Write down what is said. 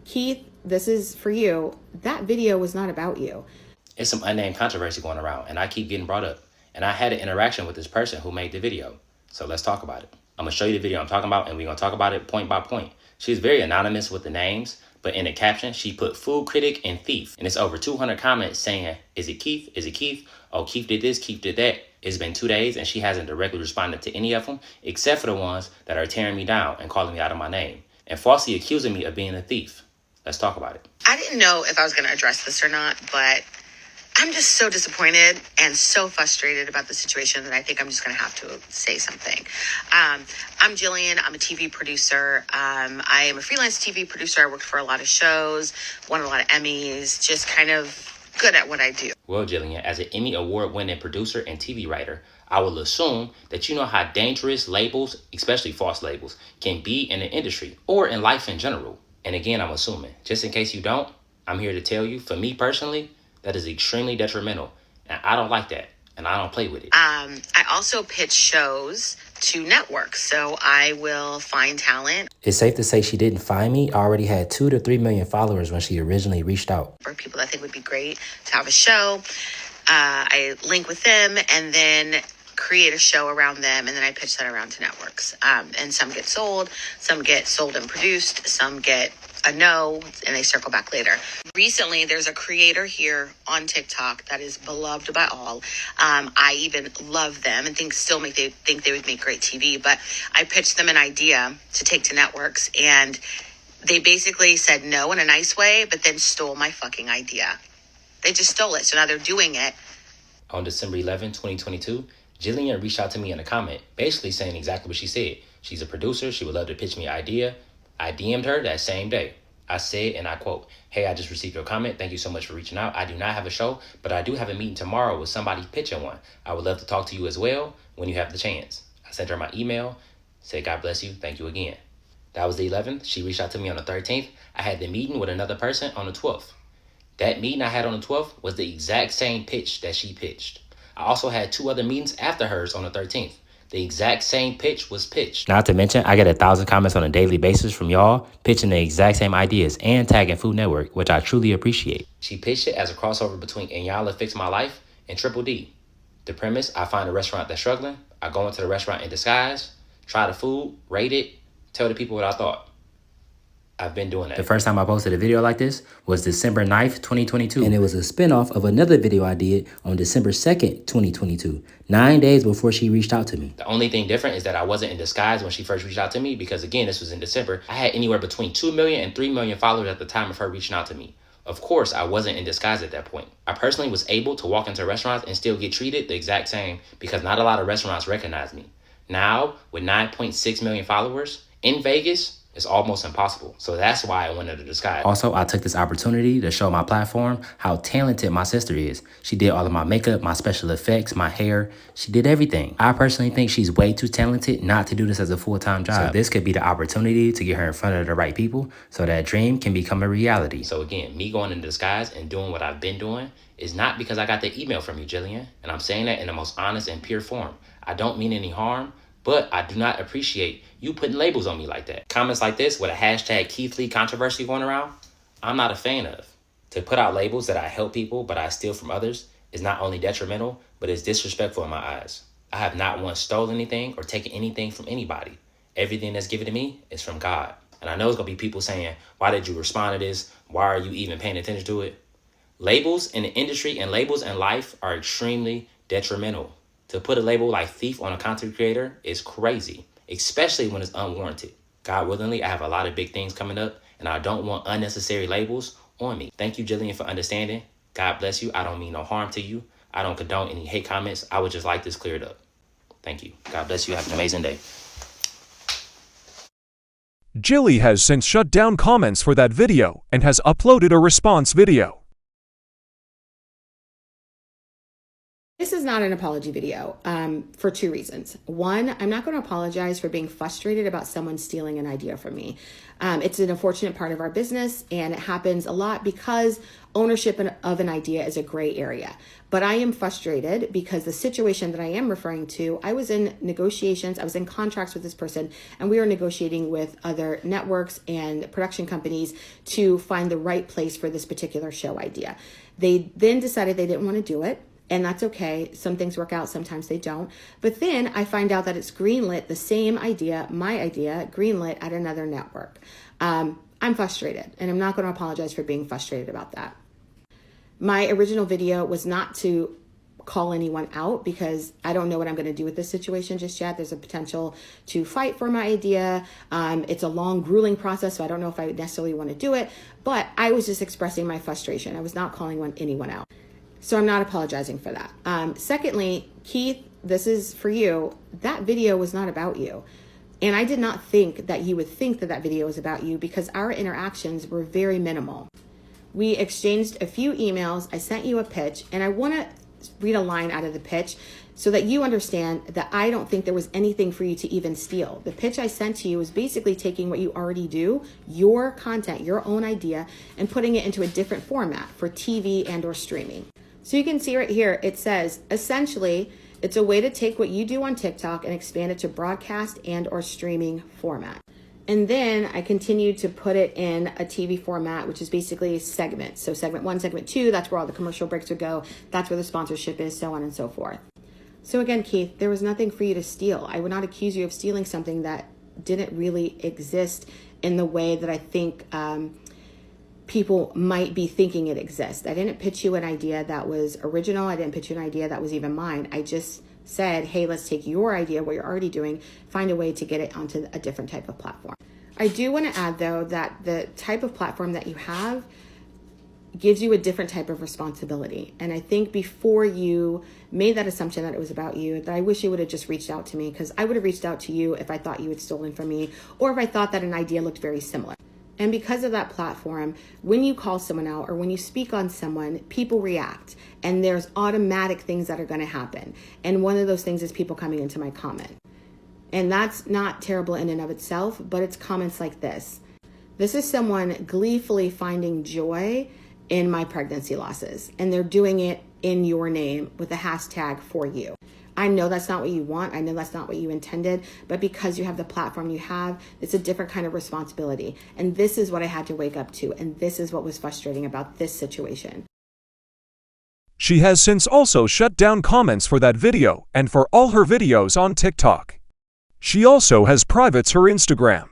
Keith, this is for you. That video was not about you. It's some unnamed controversy going around, and I keep getting brought up. And I had an interaction with this person who made the video. So let's talk about it. I'm going to show you the video I'm talking about, and we're going to talk about it point by point. She's very anonymous with the names, but in the caption, she put food critic and thief. And it's over 200 comments saying, is it Keith? Is it Keith? Oh, Keith did this, Keith did that. It's been 2 days, and she hasn't directly responded to any of them, except for the ones that are tearing me down and calling me out of my name, and falsely accusing me of being a thief. Let's talk about it. I didn't know if I was going to address this or not, but I'm just so disappointed and so frustrated about the situation that I think I'm just going to have to say something. I'm Jillian. I'm a TV producer. I am a freelance TV producer. I worked for a lot of shows, won a lot of Emmys, just kind of good at what I do. Well, Jillian, as an Emmy award-winning producer and TV writer, I will assume that you know how dangerous labels, especially false labels, can be in the industry or in life in general. And again, I'm assuming. Just in case you don't, I'm here to tell you, for me personally, that is extremely detrimental. And I don't like that. And I don't play with it. I also pitch shows to networks. So I will find talent. It's safe to say she didn't find me. I already had 2 to 3 million followers when she originally reached out. For people that I think would be great to have a show. I link with them and then create a show around them, and then I pitch that around to networks. And some get sold and produced, some get a no, and they circle back later. Recently, there's a creator here on TikTok that is beloved by all. I even love them and think they would make great TV, but I pitched them an idea to take to networks, and they basically said no in a nice way, but then stole my fucking idea. They just stole it, so now they're doing it. On December 11, 2022, Jillian reached out to me in a comment, basically saying exactly what she said. She's a producer. She would love to pitch me an idea. I DM'd her that same day. I said, and I quote, "Hey, I just received your comment. Thank you so much for reaching out. I do not have a show, but I do have a meeting tomorrow with somebody pitching one. I would love to talk to you as well when you have the chance." I sent her my email, said, "God bless you. Thank you again." That was the 11th. She reached out to me on the 13th. I had the meeting with another person on the 12th. That meeting I had on the 12th was the exact same pitch that she pitched. I also had 2 other meetings after hers on the 13th. The exact same pitch was pitched. Not to mention, I get 1,000 comments on a daily basis from y'all pitching the exact same ideas and tagging Food Network, which I truly appreciate. She pitched it as a crossover between And Y'all Fix My Life and Triple D. The premise, I find a restaurant that's struggling. I go into the restaurant in disguise, try the food, rate it, tell the people what I thought. I've been doing that. The first time I posted a video like this was December 9th, 2022. And it was a spinoff of another video I did on December 2nd, 2022, 9 days before she reached out to me. The only thing different is that I wasn't in disguise when she first reached out to me because, again, this was in December. I had anywhere between 2 million and 3 million followers at the time of her reaching out to me. Of course, I wasn't in disguise at that point. I personally was able to walk into restaurants and still get treated the exact same because not a lot of restaurants recognize me. Now, with 9.6 million followers in Vegas, it's almost impossible. So that's why I went into disguise. Also, I took this opportunity to show my platform how talented my sister is. She did all of my makeup, my special effects, my hair. She did everything. I personally think she's way too talented not to do this as a full-time job. So this could be the opportunity to get her in front of the right people so that dream can become a reality. So again, me going into disguise and doing what I've been doing is not because I got the email from you, Jillian. And I'm saying that in the most honest and pure form. I don't mean any harm, but I do not appreciate you putting labels on me like that. Comments like this with a hashtag Keith Lee controversy going around, I'm not a fan of. To put out labels that I help people but I steal from others is not only detrimental, but it's disrespectful in my eyes. I have not once stolen anything or taken anything from anybody. Everything that's given to me is from God. And I know it's gonna be people saying, why did you respond to this? Why are you even paying attention to it? Labels in the industry and labels in life are extremely detrimental. To put a label like thief on a content creator is crazy, especially when it's unwarranted. God willingly, I have a lot of big things coming up, and I don't want unnecessary labels on me. Thank you, Jillian, for understanding. God bless you. I don't mean no harm to you. I don't condone any hate comments. I would just like this cleared up. Thank you. God bless you. Have an amazing day. Jilly has since shut down comments for that video and has uploaded a response video. This is not an apology video for 2 reasons. One, I'm not going to apologize for being frustrated about someone stealing an idea from me. It's an unfortunate part of our business, and it happens a lot because ownership of an idea is a gray area. But I am frustrated because the situation that I am referring to, I was in negotiations, I was in contracts with this person, and we were negotiating with other networks and production companies to find the right place for this particular show idea. They then decided they didn't want to do it. And that's okay. Some things work out, sometimes they don't. But then I find out that it's greenlit, the same idea, my idea, greenlit at another network. I'm frustrated, and I'm not going to apologize for being frustrated about that. My original video was not to call anyone out because I don't know what I'm going to do with this situation just yet. There's a potential to fight for my idea. It's a long, grueling process, so I don't know if I necessarily want to do it. But I was just expressing my frustration. I was not calling anyone out. So I'm not apologizing for that. Secondly, Keith, this is for you. That video was not about you. And I did not think that you would think that that video was about you because our interactions were very minimal. We exchanged a few emails. I sent you a pitch, and I want to read a line out of the pitch so that you understand that I don't think there was anything for you to even steal. The pitch I sent to you was basically taking what you already do, your content, your own idea, and putting it into a different format for TV and or streaming. So you can see right here, it says, essentially, it's a way to take what you do on TikTok and expand it to broadcast and or streaming format. And then I continued to put it in a TV format, which is basically segments. So segment 1, segment 2, that's where all the commercial breaks would go. That's where the sponsorship is, so on and so forth. So again, Keith, there was nothing for you to steal. I would not accuse you of stealing something that didn't really exist in the way that I think people might be thinking it exists. I didn't pitch you an idea that was original. I didn't pitch you an idea that was even mine. I just said, hey, let's take your idea, what you're already doing, find a way to get it onto a different type of platform. I do want to add, though, that the type of platform that you have gives you a different type of responsibility. And I think before you made that assumption that it was about you, that I wish you would have just reached out to me, because I would have reached out to you if I thought you had stolen from me, or if I thought that an idea looked very similar. And because of that platform, when you call someone out or when you speak on someone, people react, and there's automatic things that are going to happen. And one of those things is people coming into my comment. And that's not terrible in and of itself, but it's comments like this. This is someone gleefully finding joy in my pregnancy losses, and they're doing it in your name with a hashtag for you. I know that's not what you want. I know that's not what you intended, but because you have the platform you have, it's a different kind of responsibility. And this is what I had to wake up to. And this is what was frustrating about this situation. She has since also shut down comments for that video and for all her videos on TikTok. She also has privates her Instagram.